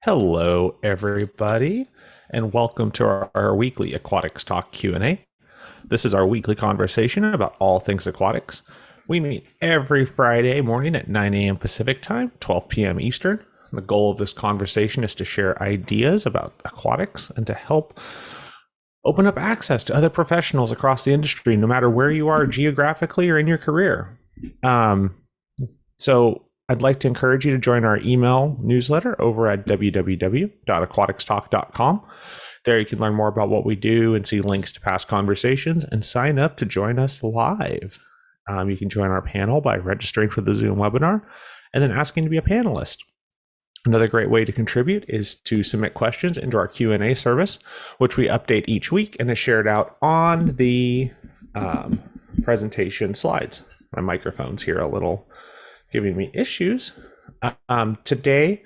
Hello, everybody, and welcome to our weekly Aquatics Talk Q&A. This is our weekly conversation about all things aquatics. We meet every Friday morning at 9 a.m. Pacific Time, 12 p.m. Eastern. The goal of this conversation is to share ideas about aquatics and to help open up access to other professionals across the industry, no matter where you are geographically or in your career. So I'd like to encourage you to join our email newsletter over at www.aquaticstalk.com. There you can learn more about what we do and see links to past conversations and sign up to join us live. You can join our panel by registering for the Zoom webinar and then asking to be a panelist. Another great way to contribute is to submit questions into our Q&A service, which we update each week and is shared out on the presentation slides. My microphone's here a little giving me issues. Today,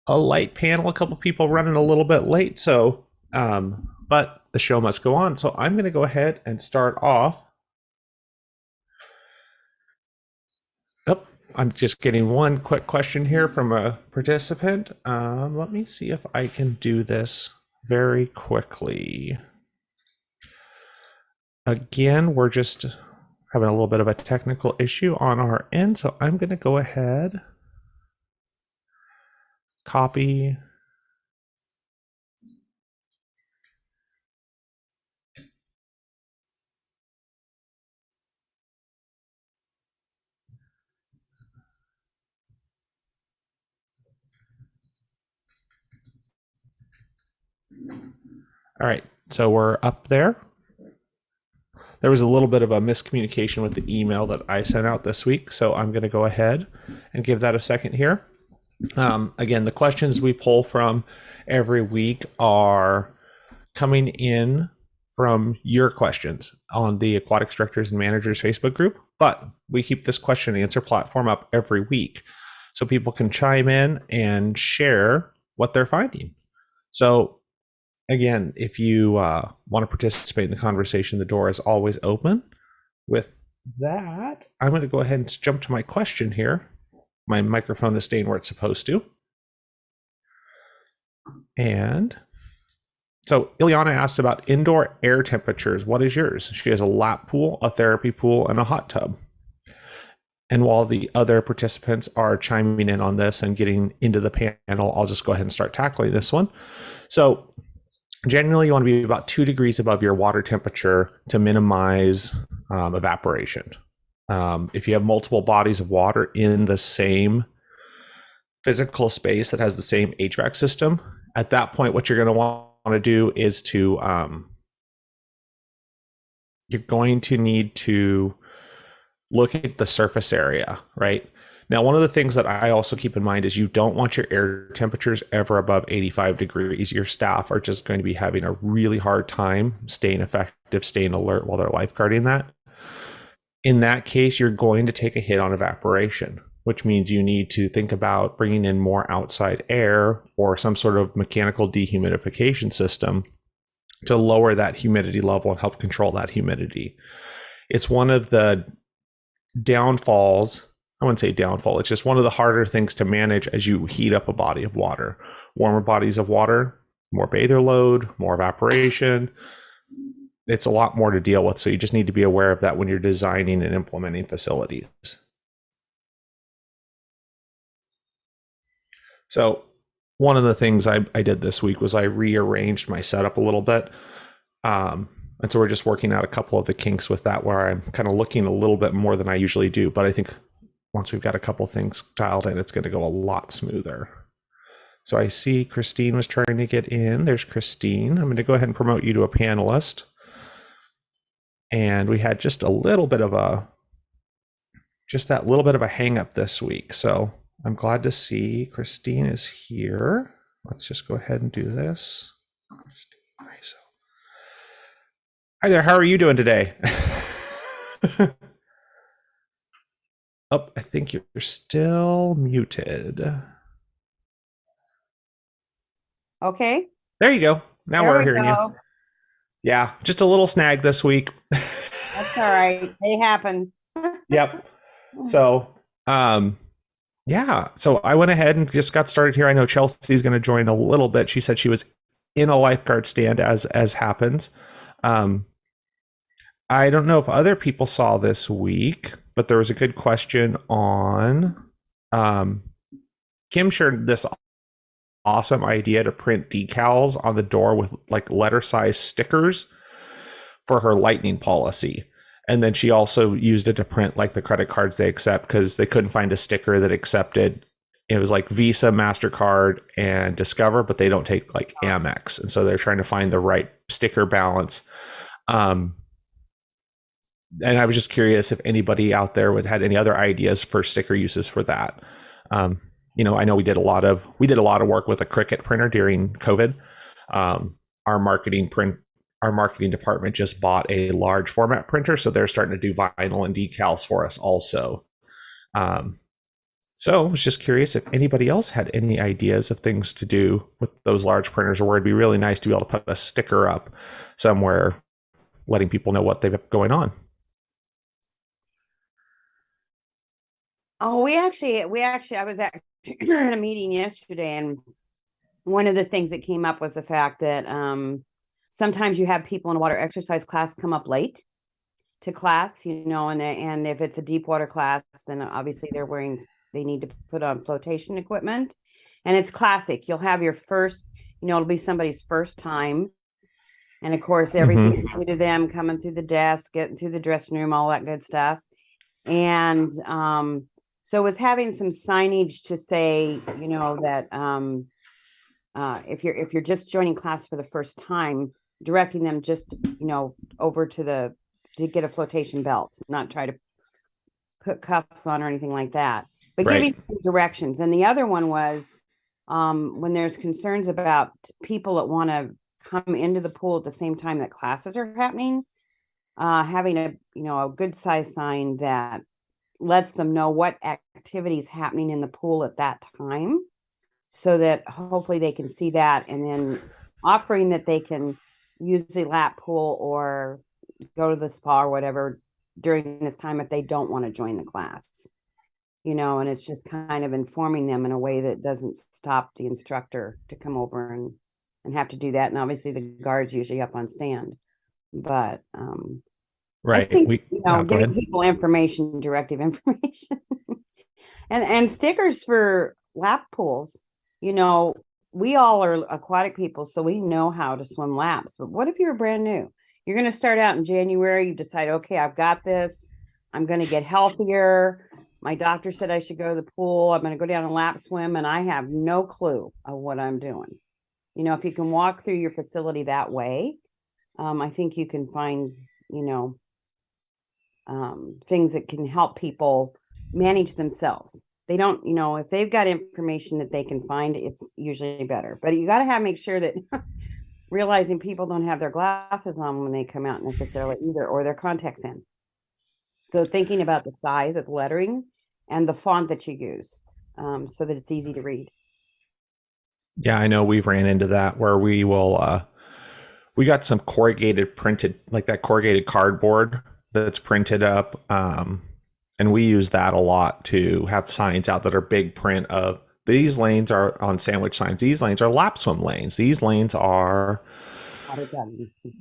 a light panel, a couple people running a little bit late, so but the show must go on. So I'm going to go ahead and start off. Oh, I'm just getting one quick question here from a participant. Let me see if I can do this very quickly. Again, we're just having a little bit of a technical issue on our end, so I'm going to go ahead, copy. All right, so we're up there. There was a little bit of a miscommunication with the email that I sent out this week, so I'm going to go ahead and give that a second here. Again, the questions we pull from every week are coming in from your questions on the Aquatics Directors and Managers Facebook group, but we keep this question and answer platform up every week so people can chime in and share what they're finding. So again, if you want to participate in the conversation, the door is always open. With that, I'm going to go ahead and jump to my question here. My microphone is staying where it's supposed to. And so Ileana asked about indoor air temperatures. What is yours? She has a lap pool, a therapy pool, and a hot tub. And while the other participants are chiming in on this and getting into the panel, I'll just go ahead and start tackling this one. So generally, you want to be about 2 degrees above your water temperature to minimize evaporation. If you have multiple bodies of water in the same physical space that has the same HVAC system, at that point, what you're going to want to do is to, you're going to need to look at the surface area, right? Now, one of the things that I also keep in mind is you don't want your air temperatures ever above 85 degrees. Your staff are just going to be having a really hard time staying effective, staying alert while they're lifeguarding that. In that case, you're going to take a hit on evaporation, which means you need to think about bringing in more outside air or some sort of mechanical dehumidification system to lower that humidity level and help control that humidity. It's one of the downfalls. I wouldn't say downfall. It's just one of the harder things to manage as you heat up a body of water. Warmer bodies of water, more bather load, more evaporation. It's a lot more to deal with. So you just need to be aware of that when you're designing and implementing facilities. So one of the things I did this week was I rearranged my setup a little bit. And so we're just working out a couple of the kinks with that where I'm kind of looking a little bit more than I usually do. But I think once we've got a couple things dialed in, it's going to go a lot smoother. So I see Christine was trying to get in. There's Christine. I'm going to go ahead and promote you to a panelist. And we had just a little bit of a, just that little bit of a hang up this week. So I'm glad to see Christine is here. Let's just go ahead and do this. Hi there, how are you doing today? Oh, I think you're still muted. Okay. There you go. Now There we're we hearing you. go. Yeah, just a little snag this week. That's all right. They happen. Yep. So, Yeah. So I went ahead and just got started here. I know Chelsea's going to join a little bit. She said she was in a lifeguard stand as happens. Um, I don't know if other people saw this week, but there was a good question on. Um, Kim shared this awesome idea to print decals on the door with like letter size stickers for her lightning policy. And then she also used it to print like the credit cards they accept because they couldn't find a sticker that accepted. It was like Visa, MasterCard, and Discover, but they don't take like Amex. And so they're trying to find the right sticker balance. Um, and I was just curious if anybody out there would had any other ideas for sticker uses for that. Um, I know we did a lot of work with a Cricut printer during COVID. Um, our marketing department just bought a large format printer, so they're starting to do vinyl and decals for us also. Um, so I was just curious if anybody else had any ideas of things to do with those large printers, or where it'd be really nice to be able to put a sticker up somewhere, letting people know what they've got going on. Oh, I was at a meeting yesterday, and one of the things that came up was the fact that sometimes you have people in a water exercise class come up late to class, and if it's a deep water class, then obviously they need to put on flotation equipment. And it's classic. You'll have your first, it'll be somebody's first time. And of course, everything Mm-hmm. new to them coming through the desk, getting through the dressing room, all that good stuff. And so it was having some signage to say, that if you're just joining class for the first time, directing them just, over to get a flotation belt, not try to put cuffs on or anything like that, but Right. giving directions. And the other one was when there's concerns about people that want to come into the pool at the same time that classes are happening, having a good size sign that lets them know what activities happening in the pool at that time, so that hopefully they can see that, and then offering that they can use the lap pool or go to the spa or whatever during this time if they don't want to join the class. And it's just kind of informing them in a way that doesn't stop the instructor to come over and have to do that. And obviously the guards usually up on stand. But I Right. think, Go giving ahead. people information, directive information, and stickers for lap pools. You know, we all are aquatic people, so we know how to swim laps. But what if you're brand new? You're going to start out in January. You decide, okay, I've got this. I'm going to get healthier. My doctor said I should go to the pool. I'm going to go down and lap swim, and I have no clue of what I'm doing. If you can walk through your facility that way, I think you can find, you know, things that can help people manage themselves. They don't, if they've got information that they can find, it's usually better. But you got to make sure that realizing people don't have their glasses on when they come out necessarily either, or their contacts in. So thinking about the size of the lettering and the font that you use, so that it's easy to read. Yeah, I know we've ran into that where we got some corrugated printed, like that corrugated cardboard that's printed up. And we use that a lot to have signs out that are big print of these lanes are on sandwich signs. These lanes are lap swim lanes. These lanes are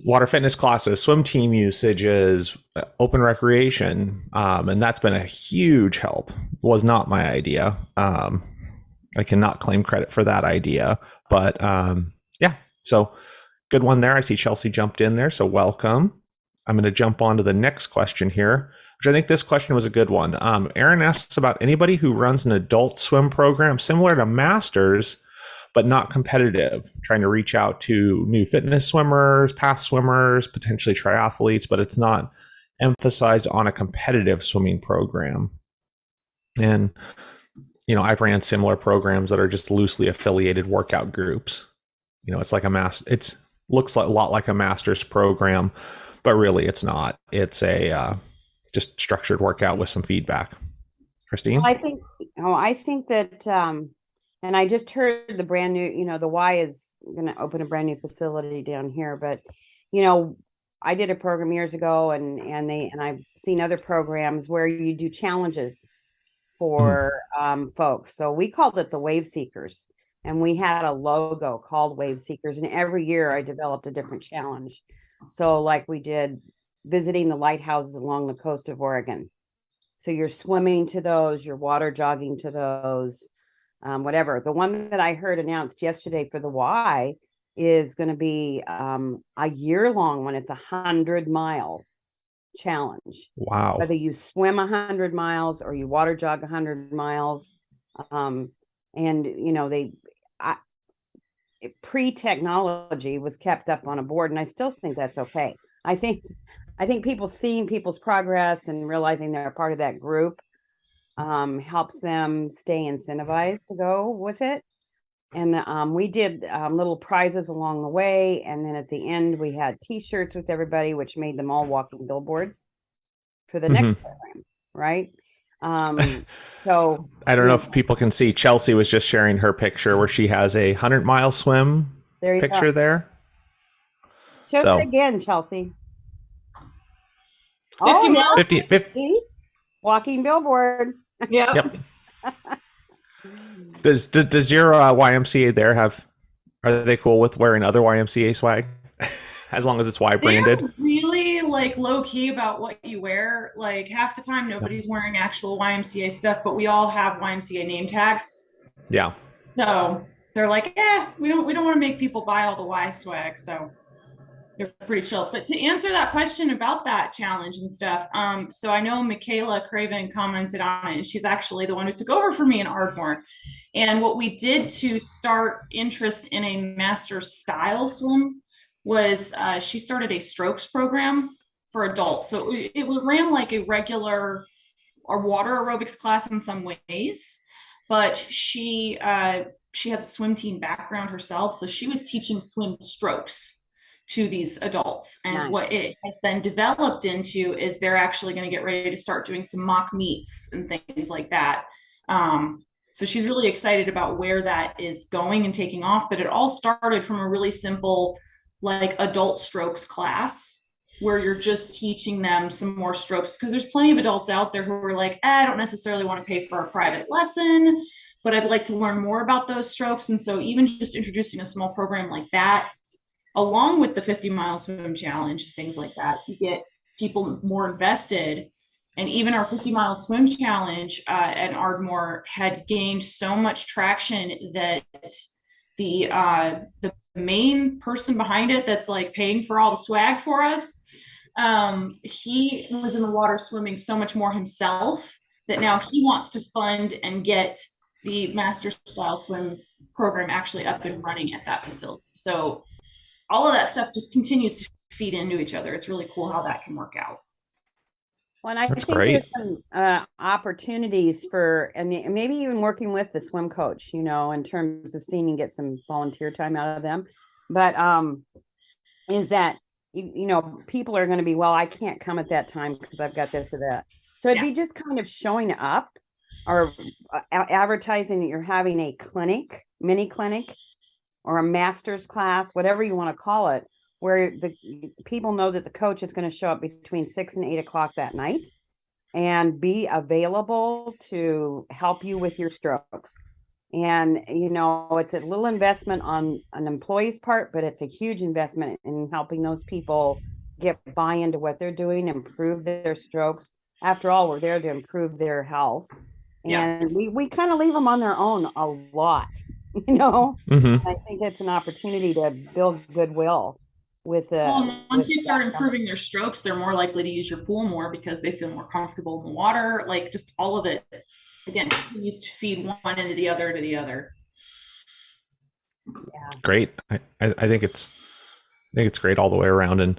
water fitness classes, swim team usages, open recreation. And that's been a huge help. Was not my idea. I cannot claim credit for that idea, but yeah. So good one there. I see Chelsea jumped in there, so welcome. I'm going to jump on to the next question here, which I think this question was a good one. Aaron asks about anybody who runs an adult swim program similar to Masters, but not competitive, trying to reach out to new fitness swimmers, past swimmers, potentially triathletes, but it's not emphasized on a competitive swimming program. And I've ran similar programs that are just loosely affiliated workout groups. It's like it's looks a lot like a master's program, but really it's not. It's a just structured workout with some feedback. Well, Christine? I think that, and I just heard the brand new, the Y is going to open a brand new facility down here, but, you know, I did a program years ago, and I've seen other programs where you do challenges, Mhm. for folks. So we called it the Wave Seekers, and we had a logo called Wave Seekers. And every year I developed a different challenge. So, like we did visiting the lighthouses along the coast of Oregon. So you're swimming to those, you're water jogging to those, whatever. The one that I heard announced yesterday for the Y is going to be a year long one. It's 100-mile challenge. Wow. Whether you swim 100 miles or you water jog 100 miles, um, and they I, pre-technology was kept up on a board, and I still think that's okay. I think people seeing people's progress and realizing they're a part of that group helps them stay incentivized to go with it. And we did little prizes along the way, and then at the end we had T-shirts with everybody, which made them all walking billboards for the Hmm. next program, right? So I don't know if people can see. Chelsea was just sharing her picture where she has a 100-mile swim there you go. picture there. Show that So again, Chelsea. 50 Oh miles. yeah, 50. see? Walking billboard. Yep. Yep. Does your YMCA there have? Are they cool with wearing other YMCA swag, as long as it's Y branded? They're really like low key about what you wear. Like half the time, nobody's wearing actual YMCA stuff, but we all have YMCA name tags. Yeah. So they're like, we don't want to make people buy all the Y swag. So they're pretty chill. But to answer that question about that challenge and stuff, so I know Michaela Craven commented on it, and she's actually the one who took over for me in Ardmore. And what we did to start interest in a master style swim was she started a strokes program for adults. So it ran like a regular or water aerobics class in some ways, but she has a swim team background herself, so she was teaching swim strokes to these adults. And Nice. what it has then developed into is they're actually going to get ready to start doing some mock meets and things like that. So she's really excited about where that is going and taking off. But it all started from a really simple, like adult strokes class where you're just teaching them some more strokes, because there's plenty of adults out there who are like, I don't necessarily want to pay for a private lesson, but I'd like to learn more about those strokes. And so even just introducing a small program like that, along with the 50-mile swim challenge, things like that, you get people more invested. And even our 50-mile swim challenge at Ardmore had gained so much traction that the main person behind it, that's like paying for all the swag for us, he was in the water swimming so much more himself that now he wants to fund and get the master style swim program actually up and running at that facility. So all of that stuff just continues to feed into each other. It's really cool how that can work out. Well, and I That's think there's great. some opportunities for, and maybe even working with the swim coach, in terms of seeing and get some volunteer time out of them. But is that, people are going to be, well, I can't come at that time because I've got this or that. So it'd Yeah. be just kind of showing up or advertising that you're having a clinic, mini clinic, or a master's class, whatever you want to call it, where the people know that the coach is going to show up between 6 and 8 o'clock that night and be available to help you with your strokes. And, it's a little investment on an employee's part, but it's a huge investment in helping those people get buy into what they're doing, improve their strokes. After all, we're there to improve their health. Yeah. And we kind of leave them on their own a lot, you know. Hmm. I think it's an opportunity to build goodwill with Well, once you start that. improving their strokes, they're more likely to use your pool more because they feel more comfortable in the water. Like just all of it, again, continues to feed one into the other to the other. Yeah. Great. I think it's great all the way around, and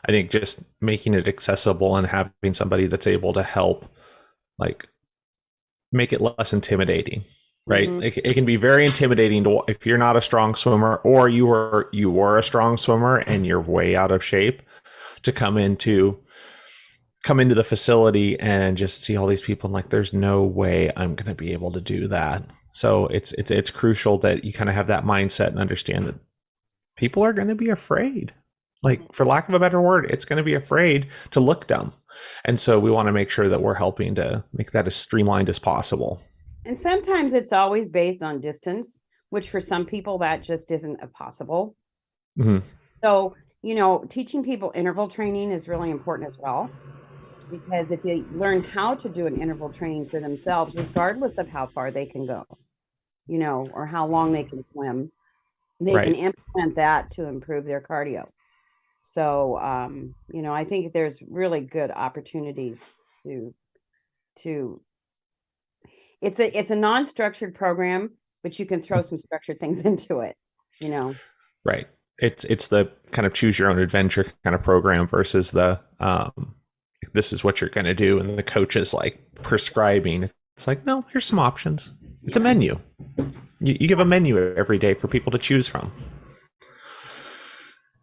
I think just making it accessible and having somebody that's able to help, like, make it less intimidating, right? Mhm. It can be very intimidating to, if you're not a strong swimmer or you were a strong swimmer and you're way out of shape, to come into the facility and just see all these people and like, there's no way I'm going to be able to do that. So it's crucial that you kind of have that mindset and understand that people are going to be afraid. Like, for lack of a better word, it's going to be afraid to look dumb. And so we want to make sure that we're helping to make that as streamlined as possible. And sometimes it's always based on distance, which for some people that just isn't possible. Mm-hmm. So, teaching people interval training is really important as well, because if they learn how to do an interval training for themselves, regardless of how far they can go, or how long they can swim, they can Right. implement that to improve their cardio. So, I think there's really good opportunities to it's a non-structured program, but you can throw some structured things into it, Right. It's the kind of choose your own adventure kind of program versus the this is what you're going to do, and the coach is like prescribing. It's like, no, here's some options. It's a menu. You give a menu every day for people to choose from.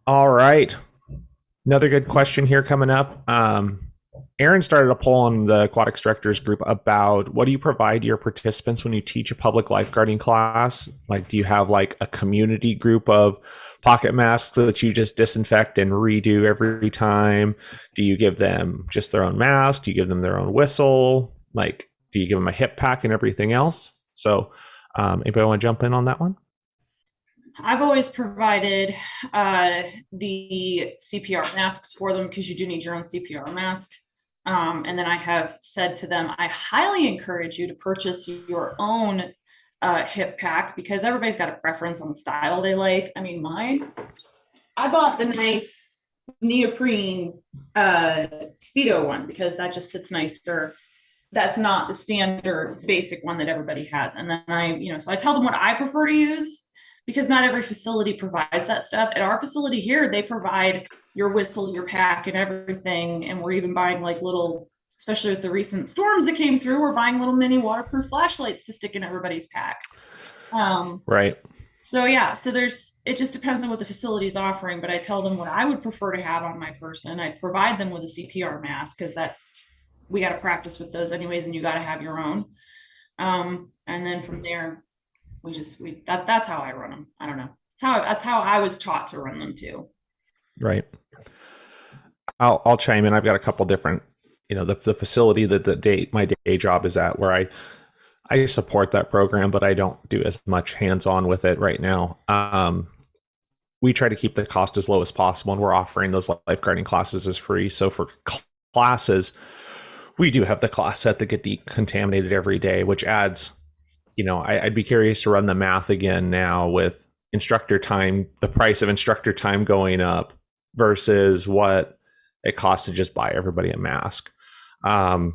All right. Another good question here coming up. Aaron started a poll on the Aquatics Directors group about what do you provide your participants when you teach a public lifeguarding class? Like, do you have like a community group of pocket masks that you just disinfect and redo every time? Do you give them just their own mask? Do you give them their own whistle? Like, do you give them a hip pack and everything else? So, anybody want to jump in on that one? I've always provided the CPR masks for them because you do need your own CPR mask. And then I have said to them, I highly encourage you to purchase your own hip pack because everybody's got a preference on the style they like. I mean, I bought the nice neoprene Speedo one because that just sits nicer. That's not the standard basic one that everybody has. And then so I tell them what I prefer to use because not every facility provides that stuff. At our facility here, they provide your whistle, your pack, and everything. And we're even buying like little, especially with the recent storms that came through, we're buying little mini waterproof flashlights to stick in everybody's pack. Right. So yeah, it just depends on what the facility is offering, but I tell them what I would prefer to have on my person. I provide them with a CPR mask because we got to practice with those anyways, and you got to have your own. And then from there, that's how I run them. I don't know. That's how I was taught to run them too. Right. I'll chime in. I've got a couple different, the facility that my day job is at, where I support that program, but I don't do as much hands-on with it right now. We try to keep the cost as low as possible, and we're offering those lifeguarding classes as free. So for classes, we do have the class set that get decontaminated every day, which adds, I'd be curious to run the math again now with instructor time, the price of instructor time going up versus what it costs to just buy everybody a mask. When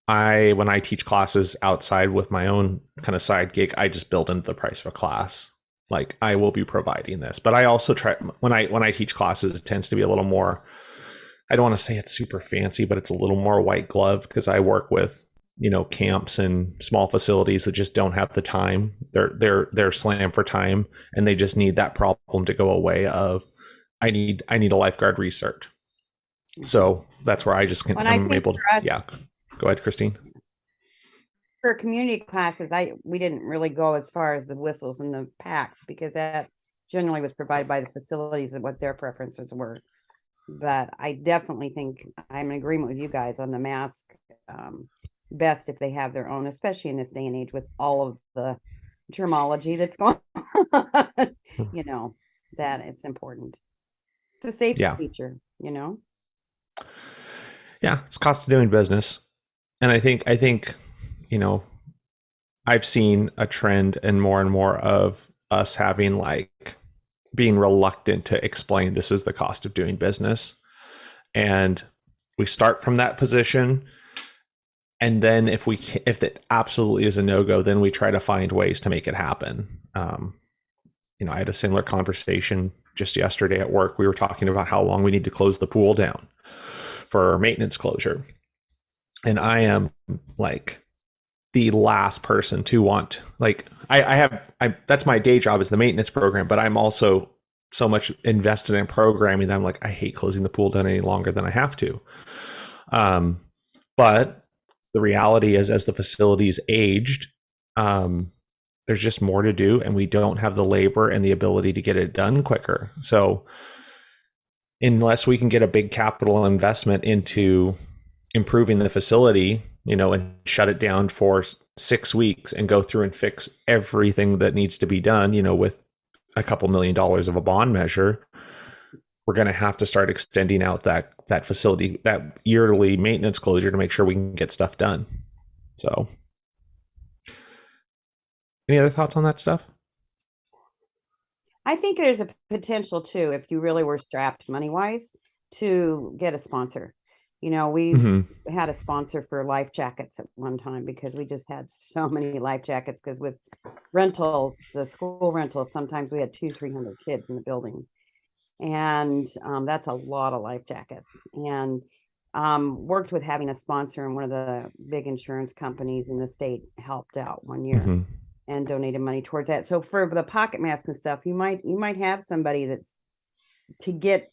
I teach classes outside with my own kind of side gig, I just build into the price of a class. Like, I will be providing this, but I also try when I teach classes, it tends to be a little more, I don't want to say it's super fancy, but it's a little more white glove because I work with, camps and small facilities that just don't have the time. They're slammed for time, and they just need that problem to go away of, I need a lifeguard recert. So that's where I'm able to, yeah. Go ahead, Christine. For community classes, we didn't really go as far as the whistles and the packs because that generally was provided by the facilities and what their preferences were. But I definitely think I'm in agreement with you guys on the mask. Best if they have their own, especially in this day and age with all of the germology that's going on, that it's important. It's a safety feature, Yeah, it's cost of doing business. And I think, I've seen a trend and more of us having being reluctant to explain this is the cost of doing business. And we start from that position. And then if it absolutely is a no-go, then we try to find ways to make it happen. I had a similar conversation just yesterday at work. We were talking about how long we need to close the pool down for maintenance closure. And I am the last person to want, that's my day job is the maintenance program, but I'm also so much invested in programming that I'm like, I hate closing the pool down any longer than I have to. But the reality is, as the facility's aged, there's just more to do, and we don't have the labor and the ability to get it done quicker. So, unless we can get a big capital investment into improving the facility, and shut it down for 6 weeks and go through and fix everything that needs to be done, with a couple $1 million of a bond measure, we're going to have to start extending out that facility, that yearly maintenance closure, to make sure we can get stuff done. So, any other thoughts on that stuff? I think there's a potential too, if you really were strapped money wise, to get a sponsor. We had a sponsor for life jackets at one time because we just had so many life jackets, because with rentals, the school rentals, sometimes we had 200-300 kids in the building. And that's a lot of life jackets. And worked with having a sponsor, and one of the big insurance companies in the state helped out one year and donated money towards that. So for the pocket mask and stuff, you might have somebody that's to get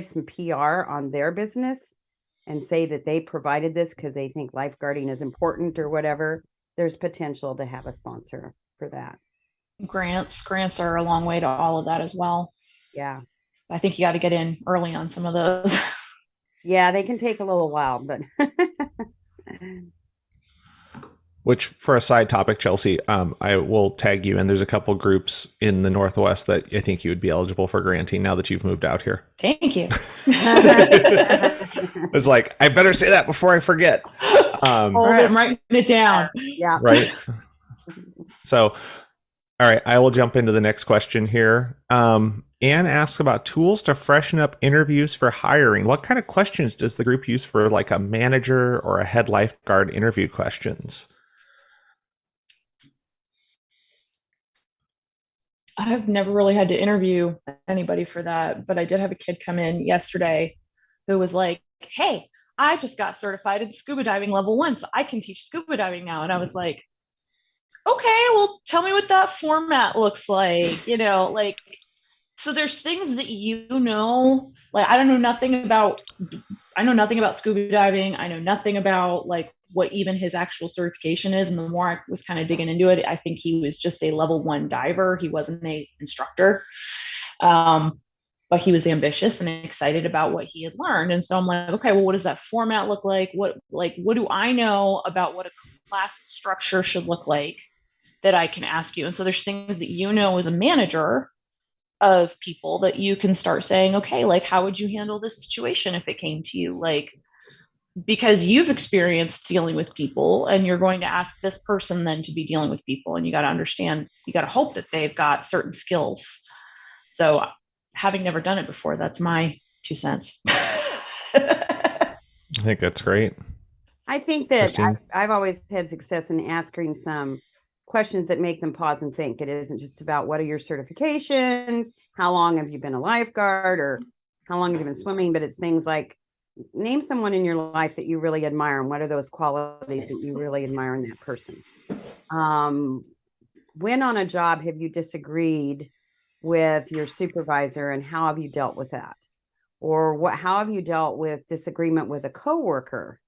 some PR on their business and say that they provided this because they think lifeguarding is important or whatever. There's potential to have a sponsor for that. Grants are a long way to all of that as well. Yeah. I think you got to get in early on some of those. Yeah, they can take a little while, but which, for a side topic, Chelsea, I will tag you in. There's a couple groups in the Northwest that I think you would be eligible for granting now that you've moved out here. Thank you. It's like, I better say that before I forget. I'm writing it down. Yeah. Right. So, all right, I will jump into the next question here. Anne asks about tools to freshen up interviews for hiring. What kind of questions does the group use for like a manager or a head lifeguard interview questions? I've never really had to interview anybody for that, but I did have a kid come in yesterday who was like, hey, I just got certified in scuba diving level 1, so I can teach scuba diving now. And I was like, okay, well, tell me what that format looks like, so there's things that like I know nothing about scuba diving. I know nothing about like what even his actual certification is. And the more I was kind of digging into it, I think he was just a level 1 diver. He wasn't an instructor. But he was ambitious and excited about what he had learned. And so I'm like, okay, well, what does that format look like? What do I know about what a class structure should look like that I can ask you? And so there's things that as a manager of people that you can start saying, okay, like, how would you handle this situation if it came to you? Like, because you've experienced dealing with people and you're going to ask this person then to be dealing with people, and you got to understand, you got to hope that they've got certain skills. So having never done it before, that's my 2 cents. I think that's great. I think that I've always had success in asking some questions that make them pause and think. It isn't just about what are your certifications, how long have you been a lifeguard, or how long have you been swimming, but it's things like, name someone in your life that you really admire, and what are those qualities that you really admire in that person. When on a job have you disagreed with your supervisor, and how have you dealt with that? Or how have you dealt with disagreement with a coworker?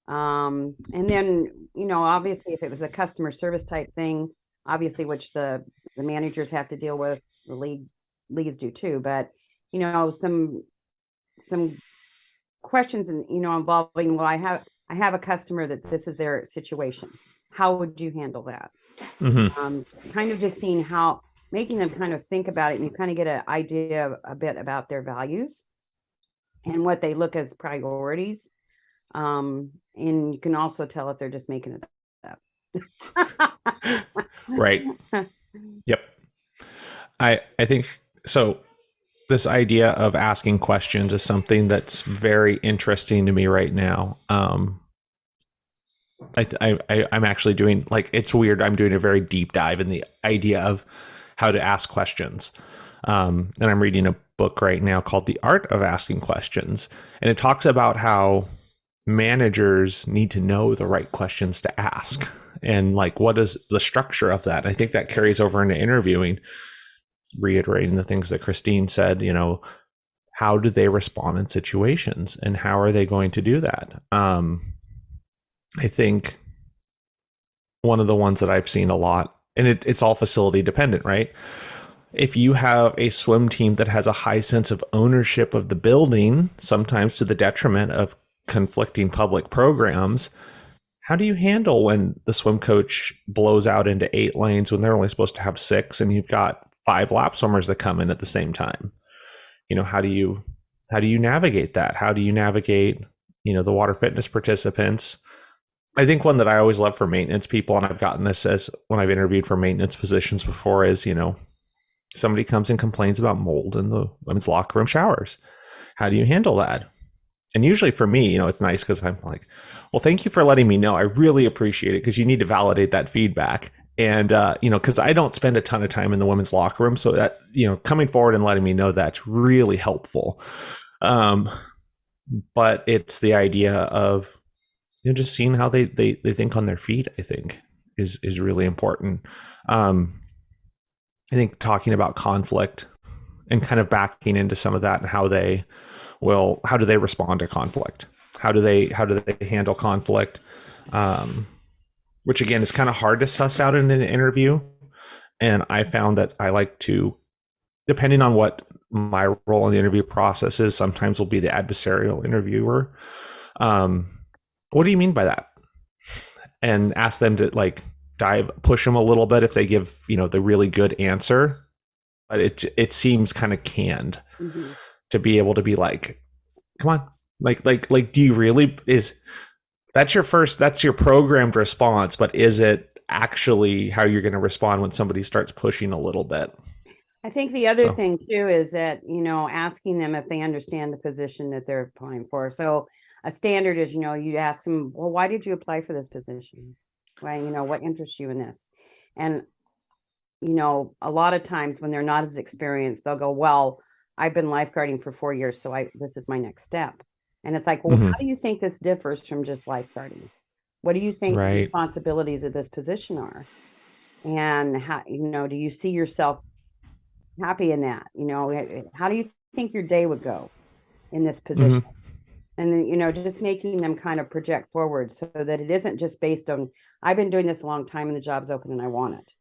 And then, obviously if it was a customer service type thing, obviously, which the managers have to deal with, the leads do too, but, some questions and, involving, well, I have a customer that this is their situation. How would you handle that? Kind of just seeing making them kind of think about it, and you kind of get an idea a bit about their values and what they look as priorities. And you can also tell if they're just making it up. Right. Yep. I think so. This idea of asking questions is something that's very interesting to me right now. I'm actually doing, like, it's weird. I'm doing a very deep dive in the idea of how to ask questions. And I'm reading a book right now called The Art of Asking Questions. And it talks about how managers need to know the right questions to ask, and like, what is the structure of that? I think that carries over into interviewing, reiterating the things that Christine said. How do they respond in situations, and how are they going to do that? I think one of the ones that I've seen a lot, and it's all facility dependent, right? if you have a swim team that has a high sense of ownership of the building, sometimes to the detriment of conflicting public programs, how do you handle when the swim coach blows out into 8 lanes when they're only supposed to have 6 and you've got 5 lap swimmers that come in at the same time? How do you navigate that? How do you navigate, the water fitness participants? I think one that I always love for maintenance people, and I've gotten this as when I've interviewed for maintenance positions before, is, somebody comes and complains about mold in the women's locker room showers. How do you handle that? And usually for me, it's nice because I'm like, well, thank you for letting me know. I really appreciate it, because you need to validate that feedback. And, because I don't spend a ton of time in the women's locker room. So that, coming forward and letting me know, that's really helpful. But it's the idea of, just seeing how they think on their feet, I think is really important. I think talking about conflict and kind of backing into some of that, and how do they respond to conflict? How do they handle conflict? Which again is kind of hard to suss out in an interview. And I found that I like to, depending on what my role in the interview process is, sometimes will be the adversarial interviewer. What do you mean by that? And ask them to push them a little bit if they give, the really good answer. But it seems kind of canned to be able to be like, come on, do you really, that's your programmed response, but is it actually how you're going to respond when somebody starts pushing a little bit? I think the other thing too is that, asking them if they understand the position that they're applying for. So a standard is, you ask them, well, why did you apply for this position? Why, what interests you in this? And, a lot of times when they're not as experienced, they'll go, well, I've been lifeguarding for 4 years, so this is my next step. And it's like, well, how do you think this differs from just lifeguarding? What do you think the responsibilities of this position are? And how, do you see yourself happy in that? How do you think your day would go in this position? And then, just making them kind of project forward so that it isn't just based on, I've been doing this a long time and the job's open and I want it,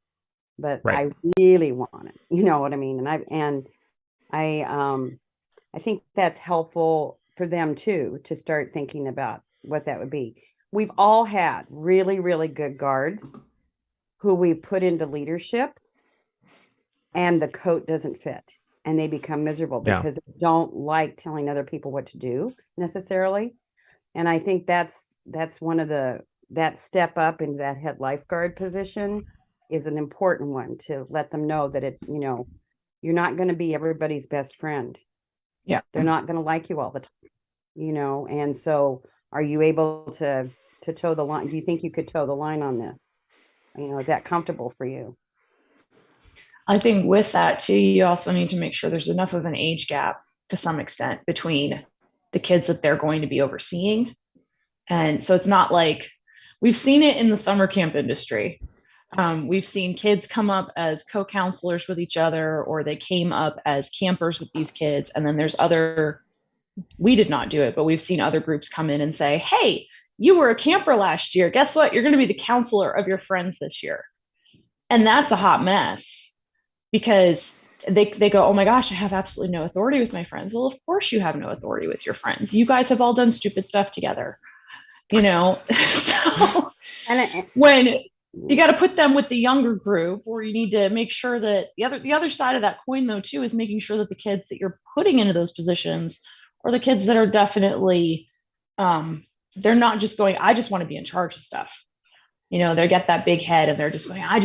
but I really want it. You know what I mean? And I think that's helpful for them too, to start thinking about what that would be. We've all had really, really good guards who we put into leadership and the coat doesn't fit and they become miserable because they don't like telling other people what to do necessarily. And I think that's one of that step up into that head lifeguard position is an important one, to let them know that you're not going to be everybody's best friend. Yeah. They're not going to like you all the time, and so are you able to toe the line? Do you think you could toe the line on this? Is that comfortable for you? I think with that too, you also need to make sure there's enough of an age gap to some extent between the kids that they're going to be overseeing. And so it's not like, we've seen it in the summer camp industry. We've seen kids come up as co-counselors with each other, or they came up as campers with these kids. And then there's we did not do it, but we've seen other groups come in and say, hey, you were a camper last year. Guess what? You're going to be the counselor of your friends this year. And that's a hot mess, because they go, oh my gosh, I have absolutely no authority with my friends. Well, of course you have no authority with your friends. You guys have all done stupid stuff together, So when you got to put them with the younger group, or you need to make sure that the other side of that coin though too is making sure that the kids that you're putting into those positions are the kids that are definitely they're not just going, I just want to be in charge of stuff. They get that big head and they're just going, I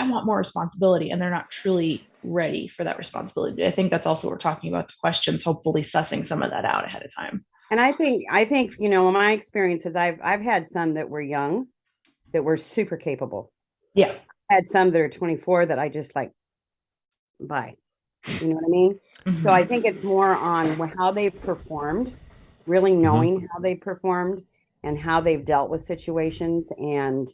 want more responsibility, and they're not truly ready for that responsibility. I think that's also what we're talking about, the questions, hopefully sussing some of that out ahead of time. And I think in my experiences, I've had some that were young that were super capable. Yeah. I had some that are 24 that I just like, bye. You know what I mean? So I think it's more on how they've performed, really knowing how they performed and how they've dealt with situations. And,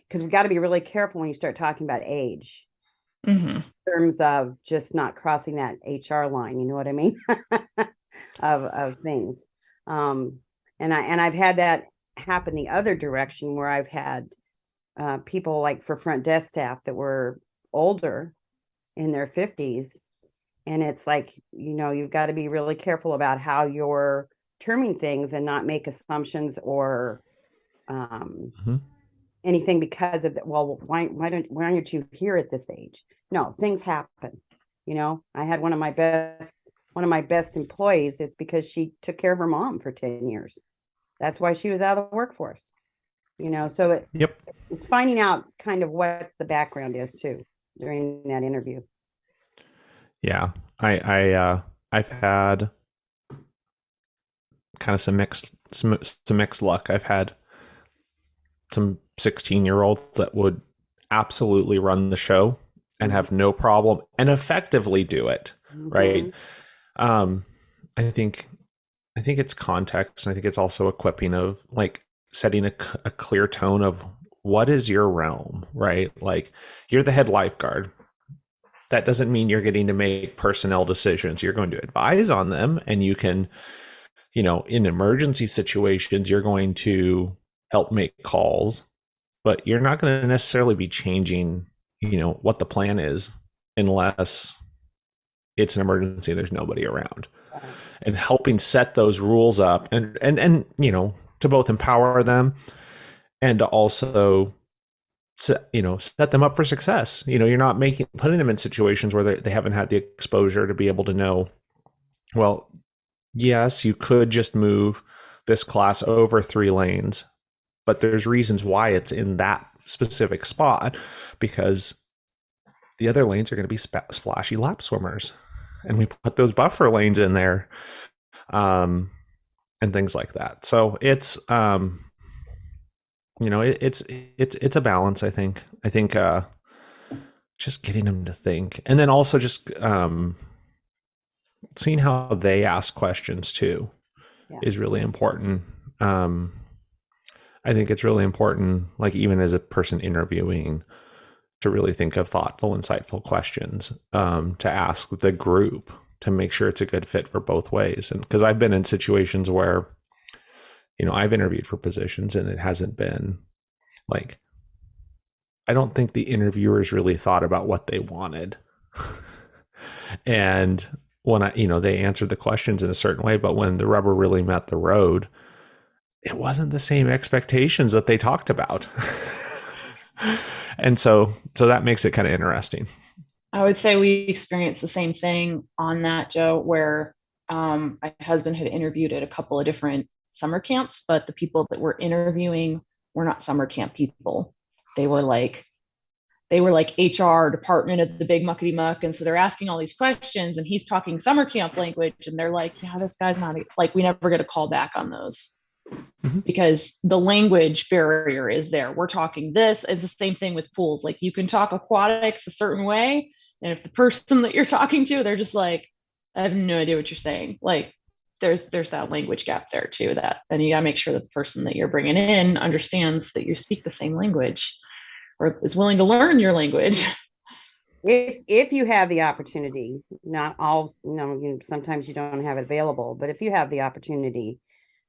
because we got to be really careful when you start talking about age in terms of just not crossing that HR line. You know what I mean? of things. And I've had that happen the other direction, where I've had people like for front desk staff that were older in their 50s. And it's like, you've got to be really careful about how you're terming things and not make assumptions or Mhm. anything because of well, why aren't you here at this age? No, things happen. I had one of my best employees. It's because she took care of her mom for 10 years. That's why she was out of the workforce. So Yep. it's finding out kind of what the background is too during that interview. Yeah. I've had kind of some mixed luck. I've had some 16-year-olds that would absolutely run the show and have no problem and effectively do it. Right. Um, I think it's context, and I think it's also equipping of like setting a clear tone of what is your realm, right? Like, you're the head lifeguard. That doesn't mean you're getting to make personnel decisions. You're going to advise on them, and you can, in emergency situations, you're going to help make calls, but you're not going to necessarily be changing, what the plan is unless it's an emergency, there's nobody around. And helping set those rules up and to both empower them and to also set them up for success. You're not putting them in situations where they haven't had the exposure to be able to know, well, yes, you could just move this class over 3 lanes, but there's reasons why it's in that specific spot, because the other lanes are going to be splashy lap swimmers, and we put those buffer lanes in there, and things like that. So it's it's a balance. I think just getting them to think, and then also just seeing how they ask questions too is really important. I think it's really important, like even as a person interviewing, to really think of thoughtful, insightful questions to ask the group to make sure it's a good fit for both ways. And because I've been in situations where, I've interviewed for positions and it hasn't been like, I don't think the interviewers really thought about what they wanted. And when they answered the questions in a certain way, but when the rubber really met the road, it wasn't the same expectations that they talked about. And so that makes it kind of interesting. I would say we experienced the same thing on that, Joe, where my husband had interviewed at a couple of different summer camps, but the people that were interviewing were not summer camp people. They were like HR department of the big muckety muck. And so they're asking all these questions and he's talking summer camp language. And they're like, yeah, this guy's not like, we never get a call back on those. Mm-hmm. Because the language barrier is there. We're talking this. It's the same thing with pools. Like, you can talk aquatics a certain way, and if the person that you're talking to, they're just like, I have no idea what you're saying. Like, there's that language gap there too. And you gotta make sure that the person that you're bringing in understands that you speak the same language or is willing to learn your language. If you have the opportunity, not all, sometimes you don't have it available, but if you have the opportunity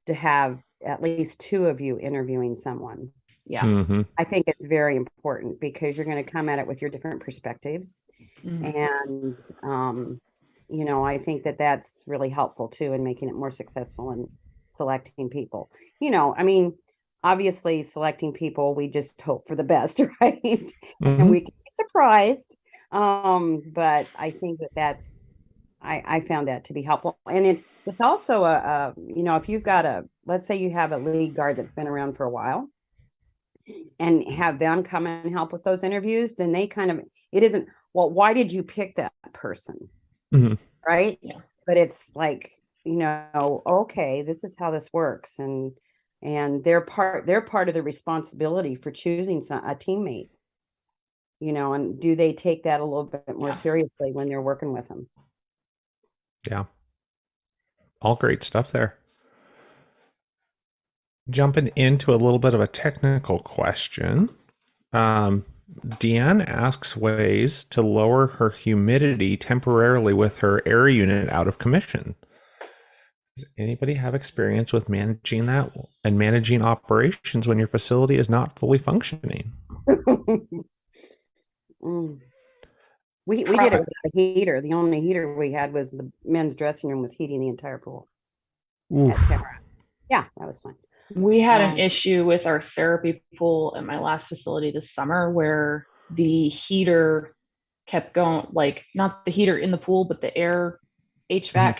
to have at least 2 of you interviewing someone. Yeah. Mm-hmm. I think it's very important because you're going to come at it with your different perspectives. Mm-hmm. And, I think that that's really helpful too in making it more successful in selecting people. Obviously selecting people, we just hope for the best, right? Mm-hmm. And we can be surprised. But I think that's, I found that to be helpful. And it's also if you've got let's say you have a lead guard that's been around for a while and have them come and help with those interviews, then it isn't, well, why did you pick that person? Mm-hmm. Right. Yeah. But it's like, okay, this is how this works. And they're part of the responsibility for choosing a teammate, and do they take that a little bit more seriously when they're working with them? Yeah. All great stuff there. Jumping into a little bit of a technical question. Deanne asks ways to lower her humidity temporarily with her air unit out of commission. Does anybody have experience with managing that and managing operations when your facility is not fully functioning? Mm. We did it with a heater. The only heater we had was the men's dressing room was heating the entire pool at Oof. Tamarack. Yeah, that was fun. We had an Um, issue with our therapy pool at my last facility this summer where the heater kept going, like not the heater in the pool, but the air Mhm. HVAC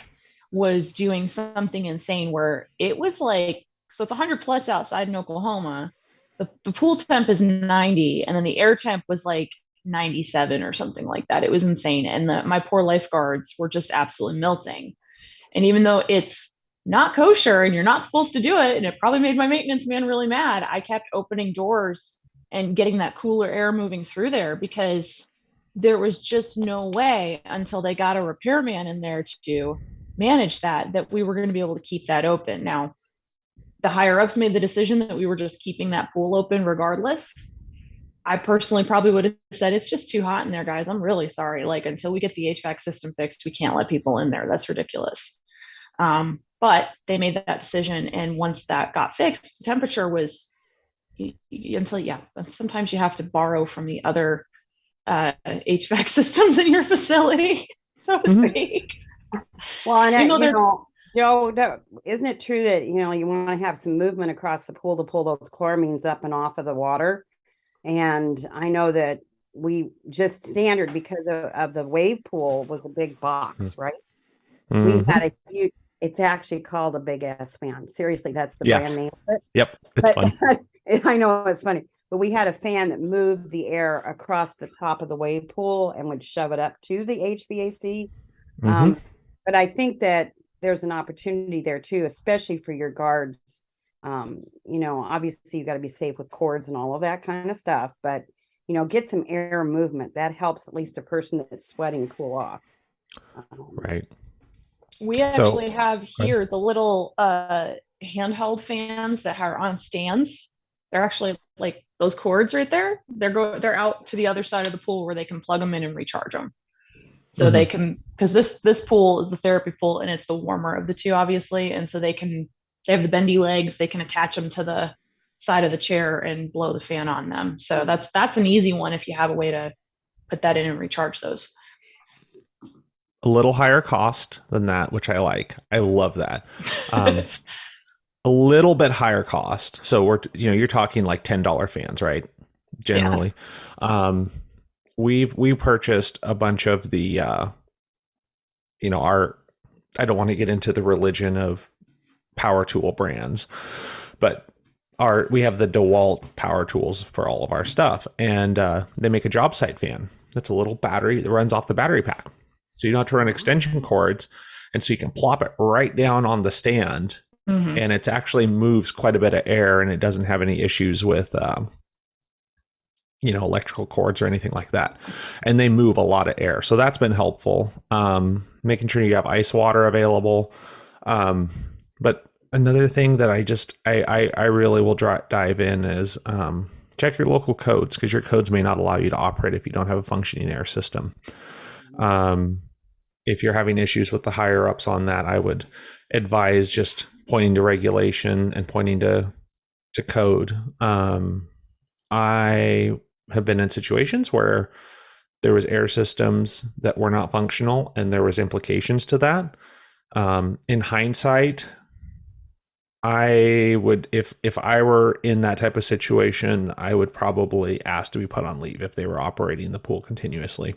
was doing something insane where it was like, so it's 100 plus outside in Oklahoma. The pool temp is 90, and then the air temp was like 97 or something like that. It was insane. And my poor lifeguards were just absolutely melting. And even though it's not kosher and you're not supposed to do it, and it probably made my maintenance man really mad, I kept opening doors and getting that cooler air moving through there because there was just no way until they got a repairman in there to manage that we were going to be able to keep that open. Now, the higher ups made the decision that we were just keeping that pool open regardless. I personally probably would have said it's just too hot in there, guys. I'm really sorry. Like until we get the HVAC system fixed, we can't let people in there. That's ridiculous. But they made that decision, and once that got fixed, the temperature was until sometimes you have to borrow from the other HVAC systems in your facility, so to Mhm. speak. well, and You know, you they're know, Joe, isn't it true that you want to have some movement across the pool to pull those chloramines up and off of the water? And I know that we just standard because of the wave pool was a big box, right? We Mhm. had a huge. It's actually called a big ass fan. Seriously, that's the Yeah. brand name of it. Yep. It's But fun. I know it's funny, but we had a fan that moved the air across the top of the wave pool and would shove it up to the HVAC. Hmm. Um, but I think that there's an opportunity there too, especially for your guards. Obviously you got to be safe with cords and all of that kind of stuff, but get some air movement. That helps at least a person that's sweating cool off. Um, Right. we So, actually have go ahead. here the little handheld fans that are on stands. They're actually like those cords right there. They're out to the other side of the pool where they can plug them in and recharge them. So they Mhm. can, because this pool is the therapy pool and it's the warmer of the two, obviously. And so they have the bendy legs, they can attach them to the side of the chair and blow the fan on them. So that's an easy one if you have a way to put that in and recharge those. A little higher cost than that, which I like. I love that. Um, a little bit higher cost. So you're talking like $10 fans, right? Yeah. Generally. Um, we purchased a bunch of the our I don't want to get into the religion of power tool brands, but we have the DeWalt power tools for all of our stuff, and they make a job site fan that's a little battery that runs off the battery pack, so you don't have to run extension cords, and so you can plop it right down on the stand, Mm-hmm. and it actually moves quite a bit of air, and it doesn't have any issues with electrical cords or anything like that, and they move a lot of air, so that's been helpful. Making sure you have ice water available. But another thing that I really will dive in is check your local codes, because your codes may not allow you to operate if you don't have a functioning air system. um, if you're having issues with the higher ups on that, I would advise just pointing to regulation and pointing to code. I have been in situations where there was air systems that were not functional, and there was implications to that. In hindsight, I would, if I were in that type of situation, I would probably ask to be put on leave if they were operating the pool continuously.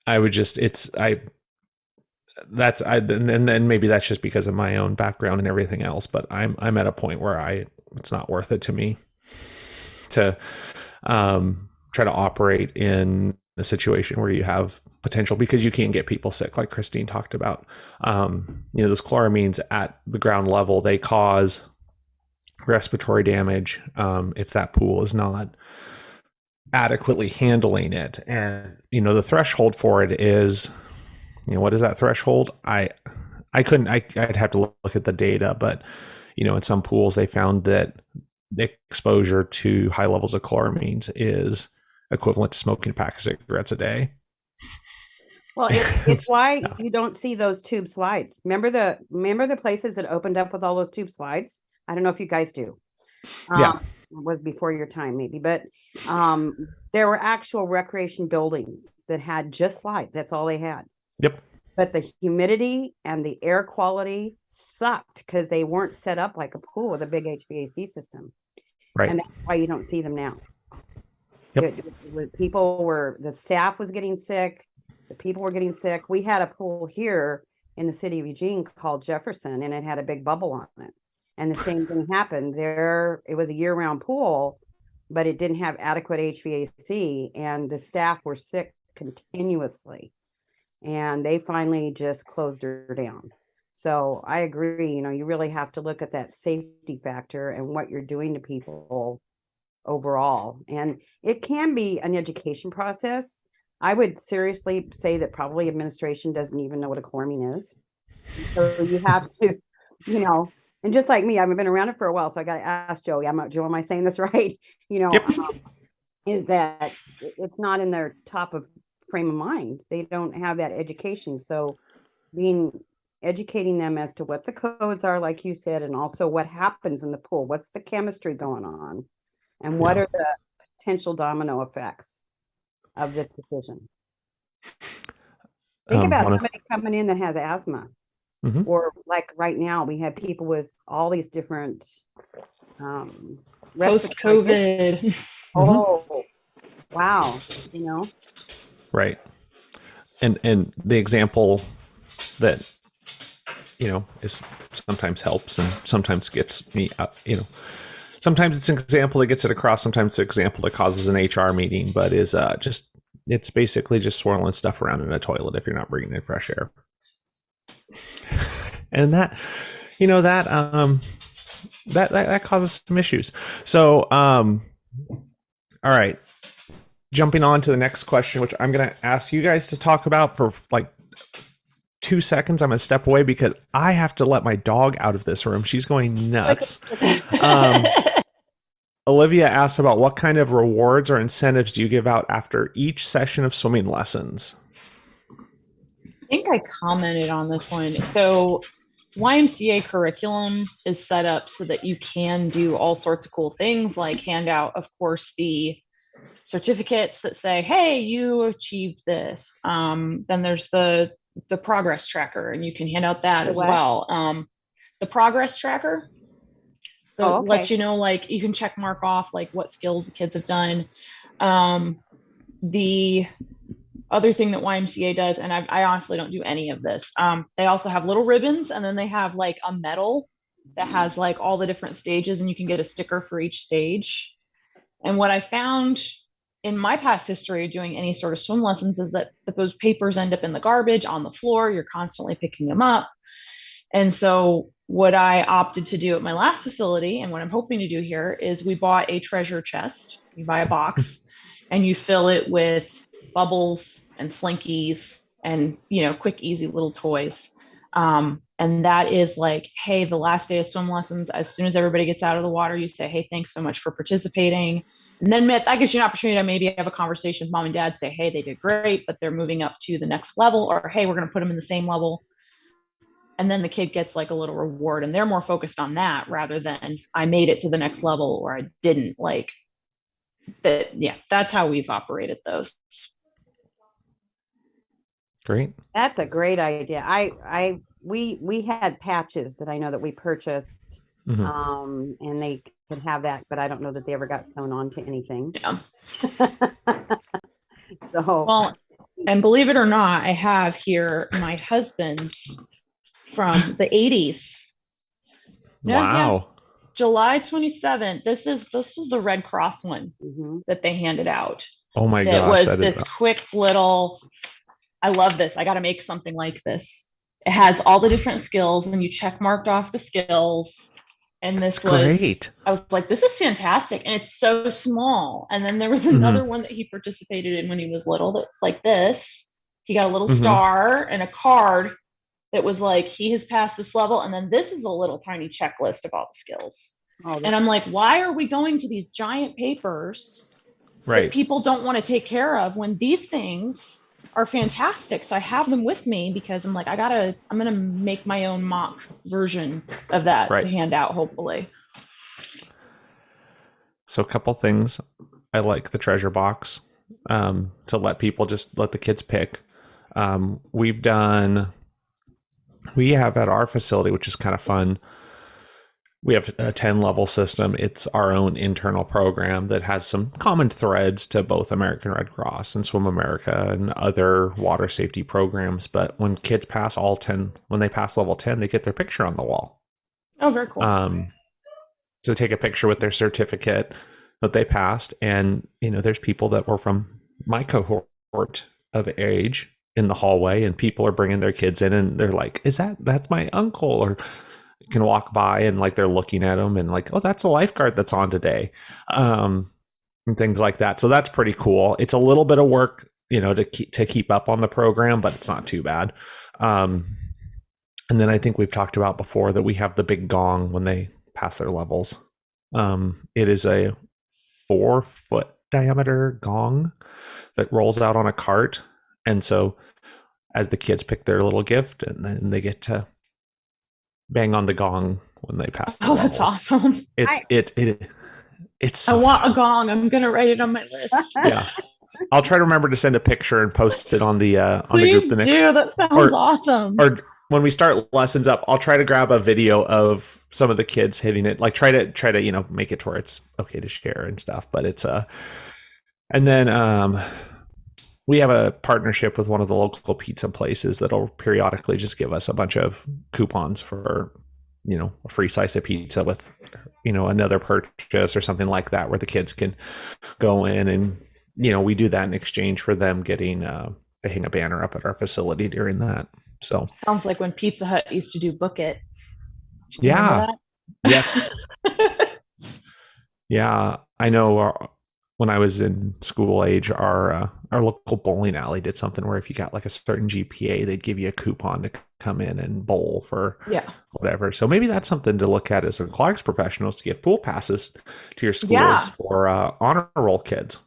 I would just it's I that's I and then maybe that's just because of my own background and everything else, but I'm at a point where it's not worth it to me to try to operate in a situation where you have potential, because you can get people sick, like Christine talked about. Those chloramines at the ground level, they cause respiratory damage if that pool is not adequately handling it. And the threshold for it is, what is that threshold? I'd have to look at the data, but in some pools they found that the exposure to high levels of chloramines is equivalent to smoking a pack of cigarettes a day. Well, it's why Yeah. you don't see those tube slides. Remember the places that opened up with all those tube slides? I don't know if you guys do. Yeah. was before your time maybe, but there were actual recreation buildings that had just slides. That's all they had. Yep. But the humidity and the air quality sucked because they weren't set up like a pool with a big HVAC system. Right. And that's why you don't see them now. Yep. The staff was getting sick. The people were getting sick. We had a pool here in the city of Eugene called Jefferson, and it had a big bubble on it. And the same thing happened there. It was a year-round pool, but it didn't have adequate HVAC, and the staff were sick continuously. And they finally just closed her down. So I agree, you really have to look at that safety factor and what you're doing to people overall. And it can be an education process. I would seriously say that probably administration doesn't even know what a chloramine is. So you have to, and just like me, I've been around it for a while. So I got to ask Joey, Joe, am I saying this right? Yep. Is that it's not in their top of frame of mind. They don't have that education. So educating them as to what the codes are, like you said, and also what happens in the pool. What's the chemistry going on? And what are the potential domino effects of this decision? Think about somebody coming in that has asthma. Or like right now, we have people with all these different post-COVID. Oh, wow. Right. And the example that, is sometimes helps and sometimes gets me out, sometimes it's an example that gets it across. Sometimes it's an example that causes an HR meeting, but is it's basically just swirling stuff around in a toilet if you're not bringing in fresh air. And that causes some issues. So, all right, jumping on to the next question, which I'm going to ask you guys to talk about for like 2 seconds. I'm going to step away because I have to let my dog out of this room. She's going nuts. Olivia asked about what kind of rewards or incentives do you give out after each session of swimming lessons? I think I commented on this one. So YMCA curriculum is set up so that you can do all sorts of cool things, like hand out, of course, the certificates that say, hey, you achieved this. Then there's the progress tracker, and you can hand out that as well. The progress tracker. So it lets you know, like, you can check mark off like what skills the kids have done. The other thing that YMCA does, and I honestly don't do any of this, they also have little ribbons, and then they have like a medal that has like all the different stages, and you can get a sticker for each stage. And what I found in my past history of doing any sort of swim lessons is that those papers end up in the garbage on the floor. You're constantly picking them up. And so what I opted to do at my last facility, and what I'm hoping to do here, is we bought a treasure chest. You buy a box and you fill it with bubbles and slinkies and, quick, easy little toys. And that is like, hey, the last day of swim lessons, as soon as everybody gets out of the water, you say, hey, thanks so much for participating. And then that gives you an opportunity to maybe have a conversation with mom and dad, say, hey, they did great, but they're moving up to the next level, or hey, we're going to put them in the same level. And then the kid gets like a little reward, and they're more focused on that rather than I made it to the next level or I didn't. Like that. Yeah, that's how we've operated those. Great. That's a great idea. We had patches that I know that we purchased, and they could have that, but I don't know that they ever got sewn onto anything. Yeah. So, well, and believe it or not, I have here my husband's from the 80s. Wow. Yeah. July 27th. This was the Red Cross one that they handed out. Oh my gosh. It was this quick little, I love this. I got to make something like this. It has all the different skills, and you check marked off the skills. And this was great. I was like, this is fantastic. And it's so small. And then there was another one that he participated in when he was little that's like this. He got a little star and a card that was like, he has passed this level. And then this is a little tiny checklist of all the skills. And I'm like, why are we going to these giant papers that people don't want to take care of when these things are fantastic? So I have them with me because I'm like, I'm going to make my own mock version of that to hand out, hopefully. So a couple things. I like the treasure box, to let people just let the kids pick. We've done, we have at our facility, which is kind of fun. We have a 10 level system. It's our own internal program that has some common threads to both American Red Cross and Swim America and other water safety programs. But when kids pass all 10, when they pass level 10, they get their picture on the wall. Oh, very cool. So take a picture with their certificate that they passed. And, you know, there's people that were from my cohort of age in the hallway, and people are bringing their kids in and they're like, that's my uncle? Or can walk by and like they're looking at them and like, oh, that's a lifeguard that's on today, and things like that. So that's pretty cool. It's a little bit of work, you know, to keep up on the program, but it's not too bad. And then I think we've talked about before that we have the big gong when they pass their levels. It is a 4-foot diameter gong that rolls out on a cart, and so as the kids pick their little gift, and then they get to bang on the gong when they pass the levels. That's awesome. It's I so want fun. a gong. I'm gonna write it on my list. Yeah, I'll try to remember to send a picture and post it on the group Please the next. do. That sounds awesome. Or when we start lessons up, I'll try to grab a video of some of the kids hitting it. Like try to you know, make it to where it's okay to share and stuff. But it's and then we have a partnership with one of the local pizza places that'll periodically just give us a bunch of coupons for, you know, a free slice of pizza with, you know, another purchase or something like that, where the kids can go in and, you know, we do that in exchange for them getting they hang a banner up at our facility during that. So sounds like when Pizza Hut used to do Book It. Yeah. Yes. Yeah, I know. When I was in school age, our local bowling alley did something where if you got like a certain GPA, they'd give you a coupon to come in and bowl for whatever. So maybe that's something to look at as aquatics professionals, to give pool passes to your schools for honor roll kids.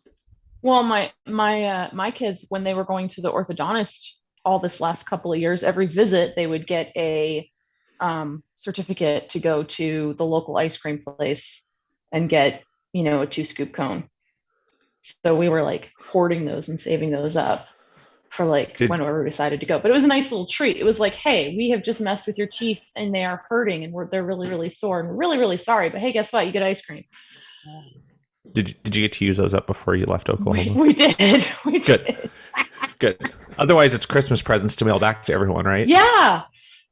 Well, my kids, when they were going to the orthodontist all this last couple of years, every visit they would get a certificate to go to the local ice cream place and get, you know, a 2-scoop cone. So we were like hoarding those and saving those up for like whenever we decided to go. But it was a nice little treat. It was like, hey, we have just messed with your teeth and they are hurting and they're really, really sore and we're really, really sorry. But hey, guess what? You get ice cream. Did you get to use those up before you left Oklahoma? We did. We Good. did. Good. Otherwise, it's Christmas presents to mail back to everyone, right? Yeah.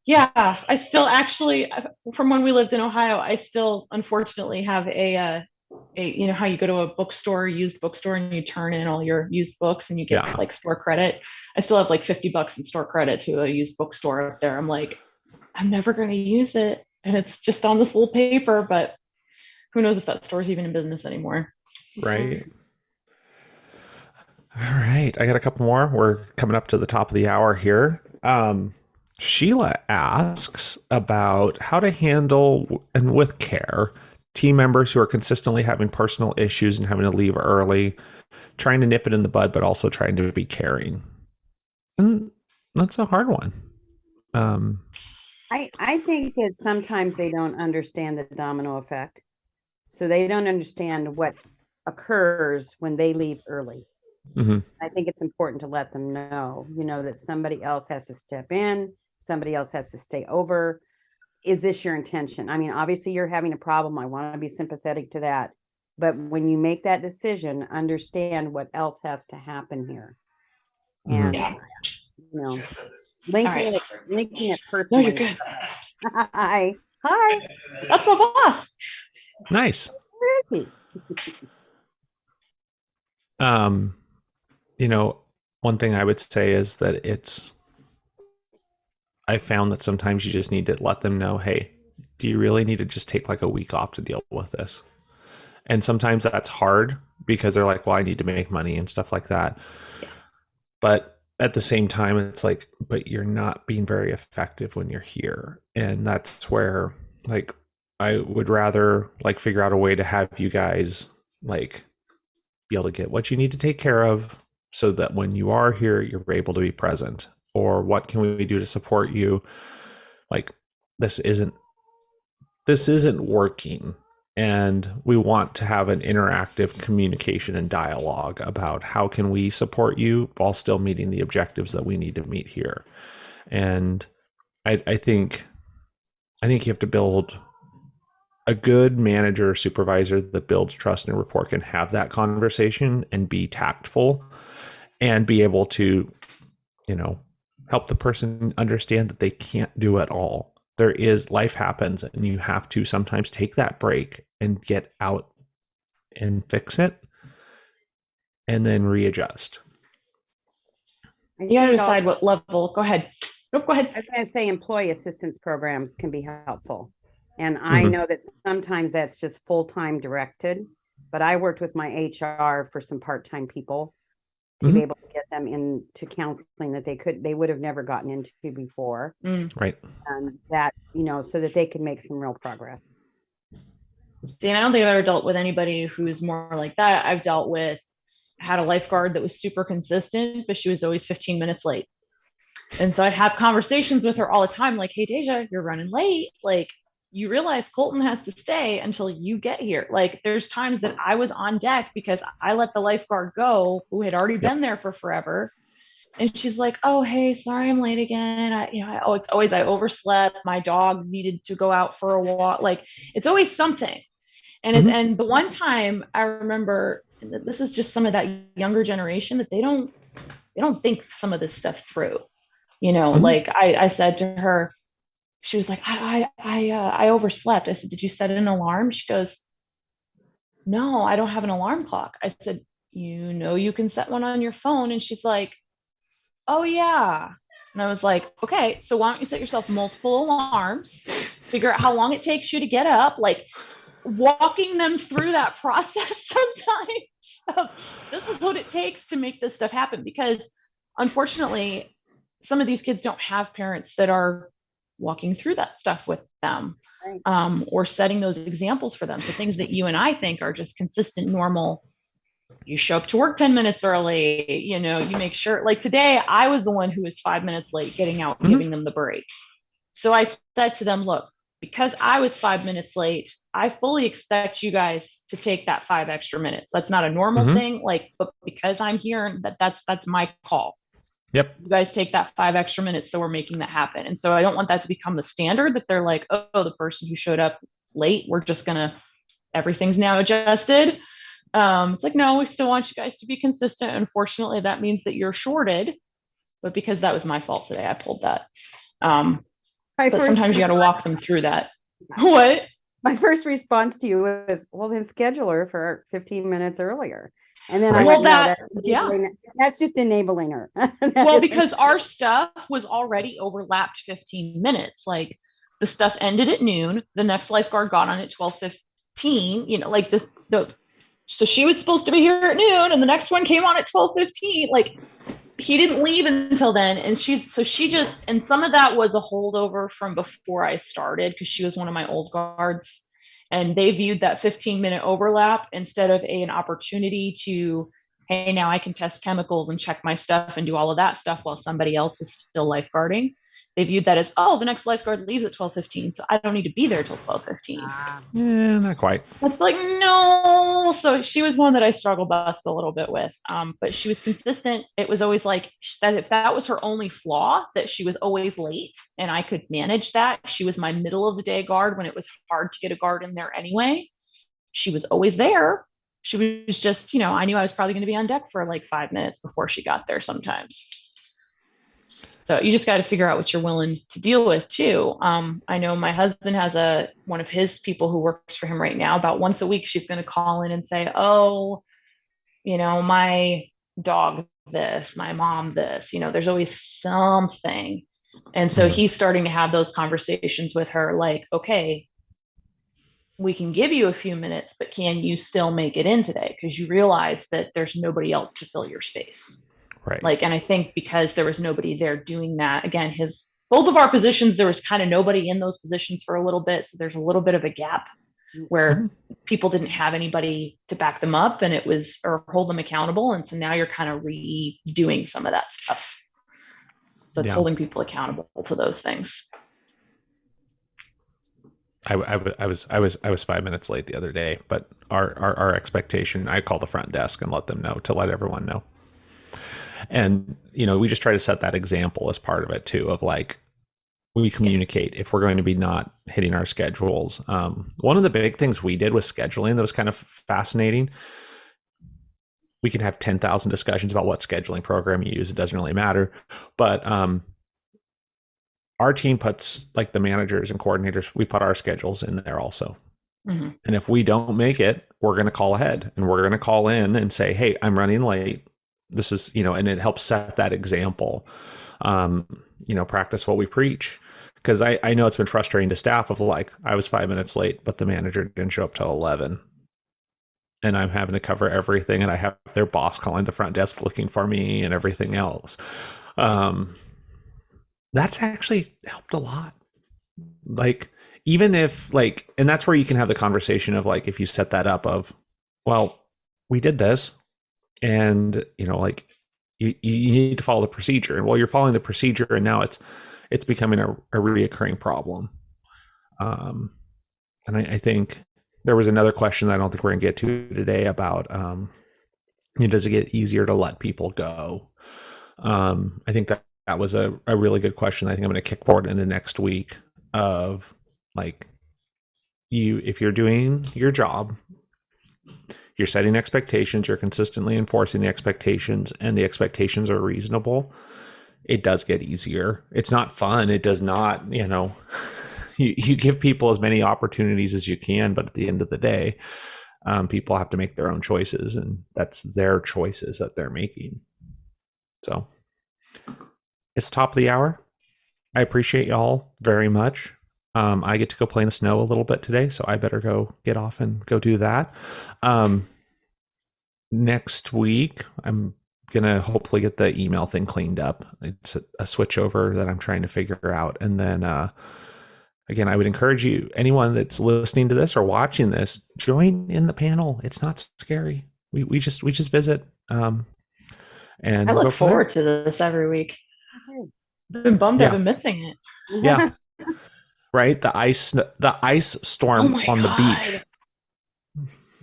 Yeah. I still actually, from when we lived in Ohio, I still unfortunately have a you know how you go to a bookstore, used bookstore, and you turn in all your used books and you get like store credit. I still have like $50 in store credit to a used bookstore up there. I'm like, I'm never going to use it. And it's just on this little paper, but who knows if that store's even in business anymore. Right. All right. I got a couple more. We're coming up to the top of the hour here. Sheila asks about how to handle, and with care, team members who are consistently having personal issues and having to leave early, trying to nip it in the bud, but also trying to be caring. And that's a hard one. I think that sometimes they don't understand the domino effect. So they don't understand what occurs when they leave early. Mm-hmm. I think it's important to let them know, you know, that somebody else has to step in, somebody else has to stay over. Is this your intention? I mean, obviously you're having a problem. I want to be sympathetic to that. But when you make that decision, understand what else has to happen here. And, you know, linking it personally. No, you're good. Hi. That's my boss. Nice. You know, one thing I would say is that I found that sometimes you just need to let them know, hey, do you really need to just take like a week off to deal with this? And sometimes that's hard because they're like, well, I need to make money and stuff like that. Yeah. But at the same time, it's like, but you're not being very effective when you're here. And that's where, like, I would rather like figure out a way to have you guys like be able to get what you need to take care of so that when you are here, you're able to be present. Or what can we do to support you? Like, this isn't working. And we want to have an interactive communication and dialogue about how can we support you while still meeting the objectives that we need to meet here. And I think you have to build a good manager or supervisor that builds trust and rapport can have that conversation and be tactful and be able to, help the person understand that they can't do it all. Life happens, and you have to sometimes take that break and get out and fix it and then readjust. You got to decide what level. Go ahead. Nope, go ahead. I was going to say employee assistance programs can be helpful. And I know that sometimes that's just full-time directed, but I worked with my HR for some part-time people to be able to get them into counseling that they would have never gotten into before. Right. And that, so that they could make some real progress. See, and I don't think I've ever dealt with anybody who's more like that. I've had a lifeguard that was super consistent, but she was always 15 minutes late. And so I'd have conversations with her all the time, like, hey, Deja, you're running late. Like, you realize Colton has to stay until you get here. Like, there's times that I was on deck because I let the lifeguard go who had already been there for forever. And she's like, oh, hey, sorry, I'm late again. It's always, I overslept. My dog needed to go out for a walk. Like, it's always something. And and the one time I remember, this is just some of that younger generation that they don't think some of this stuff through. Like I said to her, she was like, I overslept. I said, did you set an alarm? She goes, no, I don't have an alarm clock. I said, you can set one on your phone. And she's like, oh yeah. And I was like, okay, so why don't you set yourself multiple alarms, figure out how long it takes you to get up, like walking them through that process sometimes. This is what it takes to make this stuff happen, because unfortunately, some of these kids don't have parents that are walking through that stuff with them, or setting those examples for them. So things that you and I think are just consistent, normal. You show up to work 10 minutes early, you make sure, like today, I was the one who was 5 minutes late getting out and giving them the break. So I said to them, look, because I was 5 minutes late, I fully expect you guys to take that 5 extra minutes. That's not a normal thing. But because I'm here, that's my call. Yep. You guys take that 5 extra minutes. So we're making that happen. And so I don't want that to become the standard, that they're like, oh, the person who showed up late, everything's now adjusted. It's like, no, we still want you guys to be consistent. Unfortunately, that means that you're shorted, but because that was my fault today, I pulled that. But sometimes you got to walk them through that. What? My first response to you was, well, then schedule her for 15 minutes earlier. And then that's just enabling her. Well, because our stuff was already overlapped 15 minutes. Like, the stuff ended at noon. The next lifeguard got on at 12:15. So she was supposed to be here at noon, and the next one came on at 12:15. Like, he didn't leave until then. And and some of that was a holdover from before I started, because she was one of my old guards. And they viewed that 15-minute overlap instead of an opportunity to, hey, now I can test chemicals and check my stuff and do all of that stuff while somebody else is still lifeguarding. They viewed that as, oh, the next lifeguard leaves at 12:15, so I don't need to be there till 12:15. Yeah, not quite. It's like, no. So she was one that I struggle bust a little bit with. But she was consistent. It was always like that. If that was her only flaw, that she was always late, and I could manage that. She was my middle of the day guard when it was hard to get a guard in there anyway. She was always there. She was just, I knew I was probably going to be on deck for like 5 minutes before she got there sometimes. So you just got to figure out what you're willing to deal with too. I know my husband has one of his people who works for him right now. About once a week, she's going to call in and say, oh, my dog this, my mom this, there's always something. And so he's starting to have those conversations with her, like, okay, we can give you a few minutes, but can you still make it in today? Because you realize that there's nobody else to fill your space. Right. And I think because there was nobody there doing that, again, both of our positions, there was kind of nobody in those positions for a little bit. So there's a little bit of a gap where people didn't have anybody to back them up or hold them accountable. And so now you're kind of redoing some of that stuff. So it's holding people accountable to those things. I was 5 minutes late the other day, but our expectation, I call the front desk and let them know to let everyone know. And, we just try to set that example as part of it too, of like, we communicate if we're going to be not hitting our schedules. One of the big things we did with scheduling that was kind of fascinating. We can have 10,000 discussions about what scheduling program you use. It doesn't really matter. But our team puts, like, the managers and coordinators, we put our schedules in there also. Mm-hmm. And if we don't make it, we're going to call ahead and we're going to call in and say, hey, I'm running late. This is, and it helps set that example. Practice what we preach. Because I know it's been frustrating to staff of like, I was 5 minutes late, but the manager didn't show up till 11. And I'm having to cover everything. And I have their boss calling the front desk looking for me and everything else. That's actually helped a lot. Like, even if like, and that's where you can have the conversation of like, if you set that up of, well, we did this and, like, you need to follow the procedure. And while you're following the procedure and now it's becoming a reoccurring problem. And I think there was another question that I don't think we're going to get to today about, does it get easier to let people go? I think that was a really good question. I think I'm going to kick forward into next week of like, if you're doing your job, you're setting expectations, you're consistently enforcing the expectations, and the expectations are reasonable, it does get easier. It's not fun. It does not, you give people as many opportunities as you can, but at the end of the day, people have to make their own choices, and that's their choices that they're making. So it's top of the hour. I appreciate y'all very much. I get to go play in the snow a little bit today, so I better go get off and go do that. Next week, I'm gonna hopefully get the email thing cleaned up. It's a switch over that I'm trying to figure out. And then again, I would encourage you, anyone that's listening to this or watching this, join in the panel. It's not scary. We just visit. And I look forward to this every week. I've been bummed I've been missing it. Yeah. Right. The ice storm on the beach.